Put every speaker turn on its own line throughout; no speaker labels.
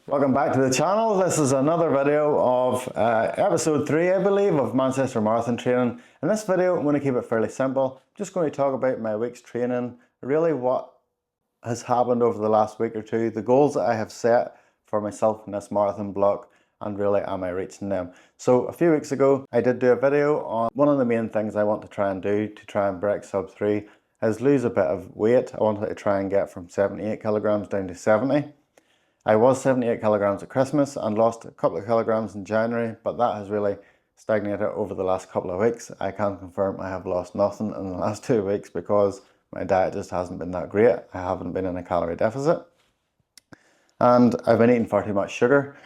Welcome back to the channel. This is another video of episode 3, I believe, of Manchester Marathon training. In this video, I'm going to keep it fairly simple. I'm just going to talk about my week's training, really what has happened over the last week or two, the goals that I have set for myself in this marathon block, and really am I reaching them. So a few weeks ago, I did do a video on one of the main things I want to try and do to try and break sub 3 is lose a bit of weight. I wanted to try and get from 78 kilograms down to 70. I was 78 kilograms at Christmas and lost a couple of kilograms in January, but that has really stagnated over the last couple of weeks. I can confirm I have lost nothing in the last 2 weeks because my diet just hasn't been that great. I haven't been in a calorie deficit. And I've been eating far too much sugar,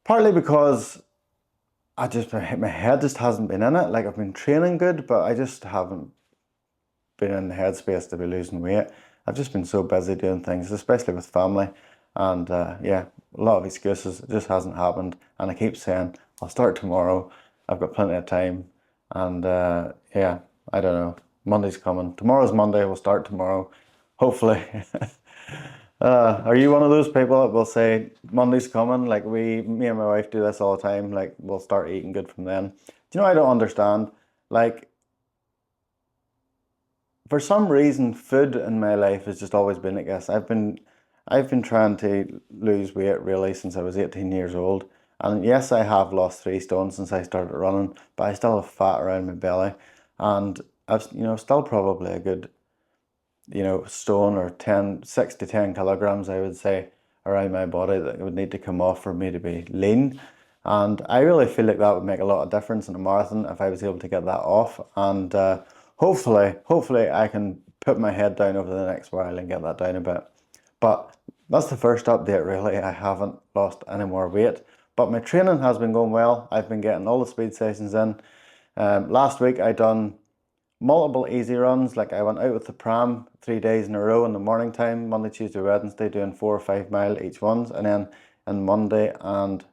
partly because my head just hasn't been in it. Like, I've been training good, but I just haven't been in the headspace to be losing weight. I've just been so busy doing things, especially with family. And yeah, a lot of excuses. It just hasn't happened. And I keep saying, I'll start tomorrow. I've got plenty of time. And yeah, I don't know. Monday's coming. Tomorrow's Monday. We'll start tomorrow. Hopefully. Are you one of those people that will say, Monday's coming? Like me and my wife do this all the time. Like, we'll start eating good from then. Do you know, I don't understand. Like, for some reason, food in my life has just always been, I guess, I've been trying to lose weight really since I was 18 years old. And yes, I have lost 3 stone since I started running, but I still have fat around my belly. And I've, still probably a good, stone or 6 to 10 kilograms, I would say, around my body that would need to come off for me to be lean. And I really feel like that would make a lot of difference in a marathon if I was able to get that off. And hopefully I can put my head down over the next while and get that down a bit. But that's the first update really. I haven't lost any more weight, but my training has been going well. I've been getting all the speed sessions in. Last week I done multiple easy runs. Like, I went out with the pram 3 days in a row in the morning time, Monday, Tuesday, Wednesday, doing 4 or 5 mile each ones. And then on Monday and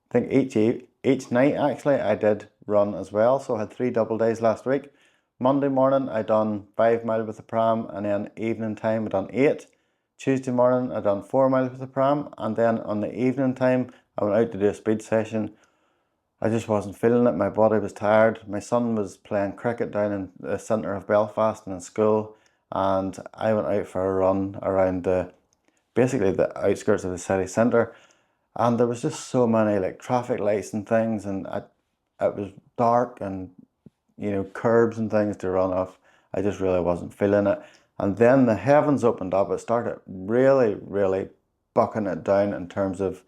I think each night actually I did run as well. So I had 3 double days last week. Monday morning I done 5 mile with the pram, and then evening time I done 8. Tuesday morning I done 4 miles with the pram, and then on the evening time I went out to do a speed session. I just wasn't feeling it. My body was tired. My son was playing cricket down in the centre of Belfast and in school, and I went out for a run around basically the outskirts of the city centre, and there was just so many like traffic lights and things, and it was dark and curbs and things to run off. I just really wasn't feeling it. And then the heavens opened up. It started really, really bucking it down in terms of,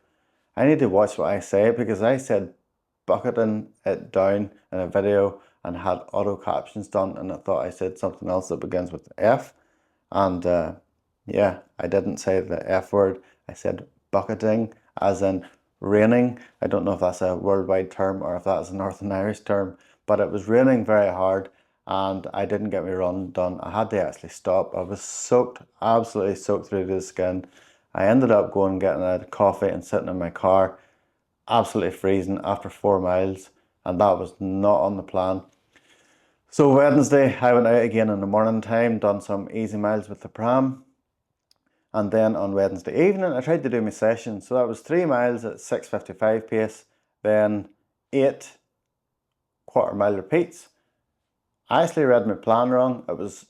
I need to watch what I say, because I said bucketing it down in a video and had auto captions done, and I thought I said something else that begins with F. And yeah, I didn't say the F word. I said bucketing, as in raining. I don't know if that's a worldwide term or if that's a Northern Irish term, but it was raining very hard and I didn't get my run done. I had to actually stop. I was soaked, absolutely soaked through to the skin. I ended up going and getting a coffee and sitting in my car, absolutely freezing after 4 miles, and that was not on the plan. So Wednesday, I went out again in the morning time, done some easy miles with the pram. And then on Wednesday evening, I tried to do my session. So that was 3 miles at 6:55 pace, then 8 quarter-mile repeats. I actually read my plan wrong. It was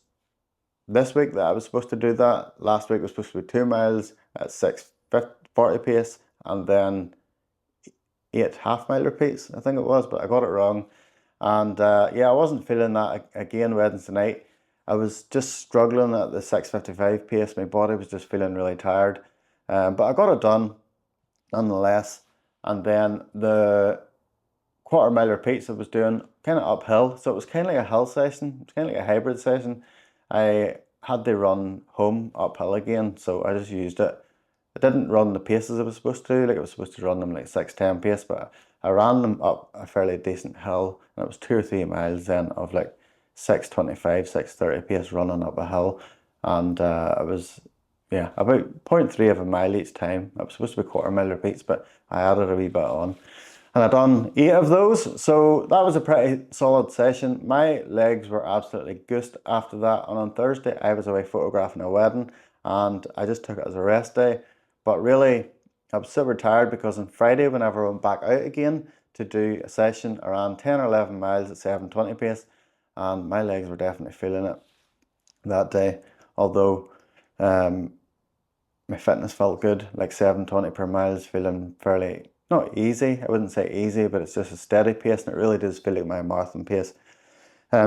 this week that I was supposed to do that. Last week was supposed to be 2 miles at 6:40 pace, and then 8 half-mile repeats, I think it was, but I got it wrong. And yeah, I wasn't feeling that again Wednesday night. I was just struggling at the 6:55 pace. My body was just feeling really tired. But I got it done nonetheless. And then the quarter-mile repeats I was doing kind of uphill. So it was kind of like a hill session. It was kind of like a hybrid session. I had to run home uphill again, so I just used it. I didn't run the paces I was supposed to. Like, I was supposed to run them like 6:10 pace, but I ran them up a fairly decent hill, and it was 2 or 3 miles then of like 6:25, 6:30 pace running up a hill, and it was, yeah, about 0.3 of a mile each time. It was supposed to be quarter-mile repeats, but I added a wee bit on. And I done 8 of those, so that was a pretty solid session. My legs were absolutely goosed after that, and on Thursday I was away photographing a wedding, and I just took it as a rest day. But really, I was super tired because on Friday, whenever I went back out again to do a session around 10 or 11 miles at 7:20 pace, and my legs were definitely feeling it that day. Although my fitness felt good, like 7:20 per mile is feeling fairly, not easy, I wouldn't say easy, but it's just a steady pace, and it really does feel like my marathon pace.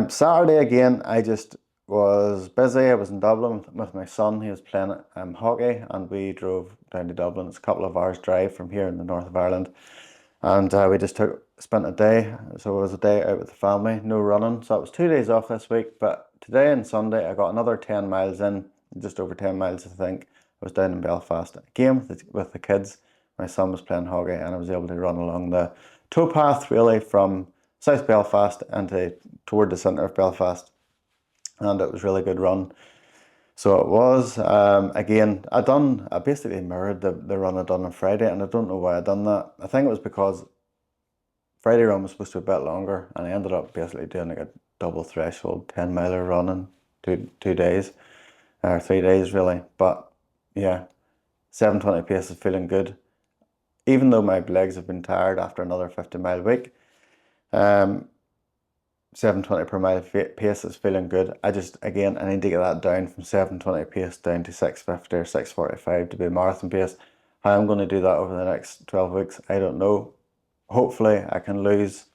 Saturday again, I just was busy. I was in Dublin with my son. He was playing hockey, and we drove down to Dublin. It's a couple of hours drive from here in the north of Ireland, and we just spent a day. So it was a day out with the family, no running. So it was 2 days off this week. But today and Sunday, I got another 10 miles in, just over 10 miles, I think. I was down in Belfast again with the kids. My son was playing hockey, and I was able to run along the towpath really from South Belfast and toward the centre of Belfast, and it was a really good run. So it was. Again, I basically mirrored the run I done on Friday, and I don't know why I done that. I think it was because Friday run was supposed to be a bit longer, and I ended up basically doing like a double threshold 10-miler run in 2 days, or 3 days really. But yeah, 7:20 pace is feeling good, even though my legs have been tired after another 50-mile week. 7:20 per mile pace is feeling good. I need to get that down from 7:20 pace down to 6:50 or 6:45 to be marathon pace. How I'm going to do that over the next 12 weeks, I don't know. Hopefully I can lose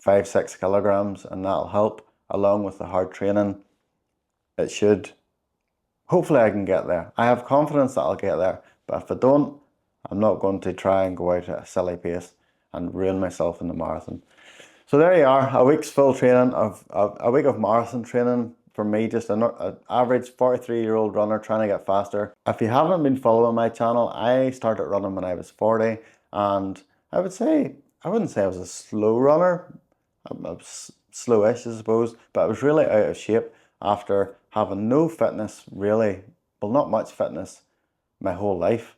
5-6 kilograms, and that'll help along with the hard training. It should. Hopefully I can get there. I have confidence that I'll get there, but if I don't, I'm not going to try and go out at a silly pace and ruin myself in the marathon. So there you are, a week's full training a week of marathon training for me, just an average 43-year-old runner trying to get faster. If you haven't been following my channel, I started running when I was 40, and I wouldn't say I was a slow runner. I was slowish, I suppose, but I was really out of shape after having no fitness, really, well, not much fitness my whole life.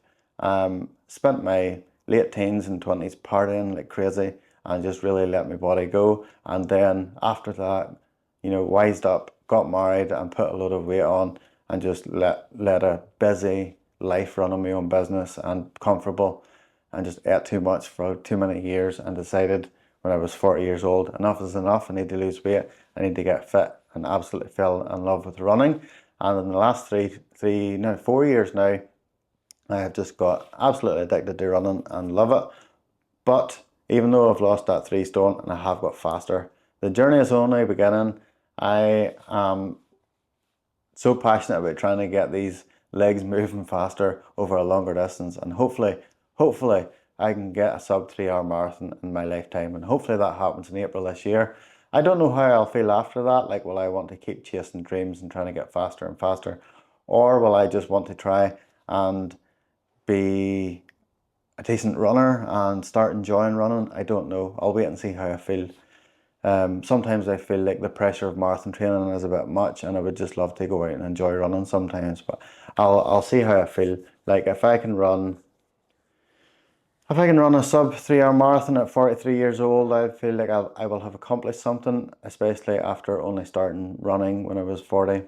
Spent my late teens and 20s partying like crazy and just really let my body go. And then after that, wised up, got married and put a lot of weight on, and just let a busy life running my own business and comfortable, and just ate too much for too many years, and decided when I was 40 years old, enough is enough. I need to lose weight. I need to get fit, and absolutely fell in love with running. And in the last 4 years now, I have just got absolutely addicted to running and love it. But even though I've lost that 3 stone and I have got faster, the journey is only beginning. I am so passionate about trying to get these legs moving faster over a longer distance, and hopefully I can get a sub 3-hour marathon in my lifetime, and hopefully that happens in April this year. I don't know how I'll feel after that. Like, will I want to keep chasing dreams and trying to get faster and faster, or will I just want to try and be a decent runner and start enjoying running? I don't know. I'll wait and see how I feel. Sometimes I feel like the pressure of marathon training is a bit much, and I would just love to go out and enjoy running sometimes. But I'll see how I feel. Like, if I can run a sub 3-hour marathon at 43 years old, I feel like I will have accomplished something, especially after only starting running when I was 40.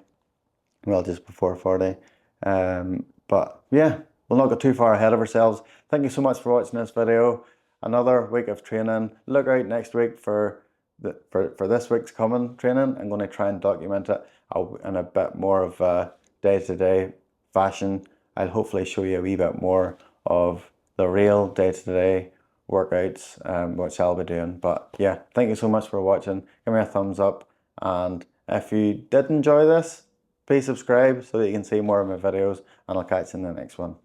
Well, just before 40. But yeah, we'll not get too far ahead of ourselves. Thank you so much for watching this video. Another week of training. Look out next week for this week's coming training. I'm going to try and document it in a bit more of a day-to-day fashion. I'll hopefully show you a wee bit more of the real day-to-day workouts, which I'll be doing. But yeah, thank you so much for watching. Give me a thumbs up, and if you did enjoy this, please subscribe so that you can see more of my videos, and I'll catch you in the next one.